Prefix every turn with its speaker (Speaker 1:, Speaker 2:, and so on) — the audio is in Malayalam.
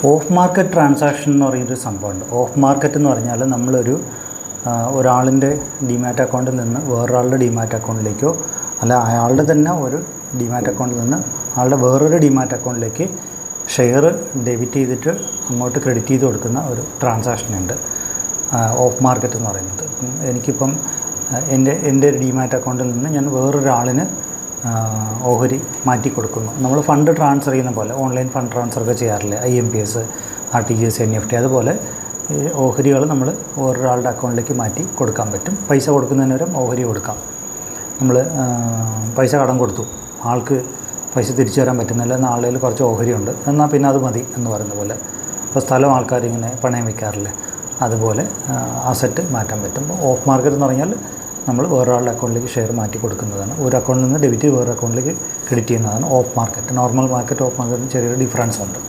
Speaker 1: ഓഫ് മാർക്കറ്റ് ട്രാൻസാക്ഷൻ എന്ന് പറയുന്നൊരു സംഭവമുണ്ട്. ഓഫ് മാർക്കറ്റ് എന്ന് പറഞ്ഞാൽ ഒരാളിൻ്റെ ഡിമാറ്റ് അക്കൗണ്ടിൽ നിന്ന് വേറൊരാളുടെ ഡിമാറ്റ് അക്കൗണ്ടിലേക്കോ അല്ല അയാളുടെ തന്നെ ഒരു ഡിമാറ്റ് അക്കൗണ്ടിൽ നിന്ന് ആളുടെ വേറൊരു ഡിമാറ്റ് അക്കൗണ്ടിലേക്ക് ഷെയർ ഡെബിറ്റ് ചെയ്തിട്ട് അങ്ങോട്ട് ക്രെഡിറ്റ് ചെയ്ത് കൊടുക്കുന്ന ഒരു ട്രാൻസാക്ഷനുണ്ട് ഓഫ് മാർക്കറ്റ് എന്ന് പറയുന്നത്. എനിക്കിപ്പം എൻ്റെ ഡിമാറ്റ് അക്കൗണ്ടിൽ നിന്ന് ഞാൻ വേറൊരാളിന് ഓഹരി മാറ്റി കൊടുക്കുന്നു. നമ്മൾ ഫണ്ട് ട്രാൻസ്ഫർ ചെയ്യുന്ന പോലെ ഓൺലൈൻ ഫണ്ട് ട്രാൻസ്ഫർ ഒക്കെ ചെയ്യാറില്ലേ, IMPS, RTGS, NEFT, അതുപോലെ ഈ ഓഹരികൾ നമ്മൾ വേറൊരാളുടെ അക്കൗണ്ടിലേക്ക് മാറ്റി കൊടുക്കാൻ പറ്റും. പൈസ കൊടുക്കുന്നതിന് വരെ ഓഹരി കൊടുക്കാം. നമ്മൾ പൈസ കടം കൊടുത്തു, ആൾക്ക് പൈസ തിരിച്ചു തരാൻ പറ്റുന്നില്ല, എന്നാൽ ആളുകളിൽ കുറച്ച് ഓഹരിയുണ്ട്, എന്നാൽ പിന്നെ അത് മതി എന്ന് പറയുന്ന പോലെ. ഇപ്പോൾ സ്ഥലം ആൾക്കാരിങ്ങനെ പണയം വയ്ക്കാറില്ലേ, അതുപോലെ അസറ്റ് മാറ്റാൻ പറ്റും. ഓഫ് മാർക്കറ്റ് എന്ന് പറഞ്ഞാൽ നമ്മൾ വേറൊരാളുടെ അക്കൗണ്ടിലേക്ക് ഷെയർ മാറ്റി കൊടുക്കുന്നതാണ്. ഒരു അക്കൗണ്ടിൽ നിന്ന് ഡെബിറ്റ് വേറൊരു അക്കൗണ്ടിലേക്ക് ക്രെഡിറ്റ് ചെയ്യുന്നതാണ് off market. Normal market off മാർക്കറ്റിന് ചെറിയൊരു ഡിഫറൻസ് ഉണ്ട്.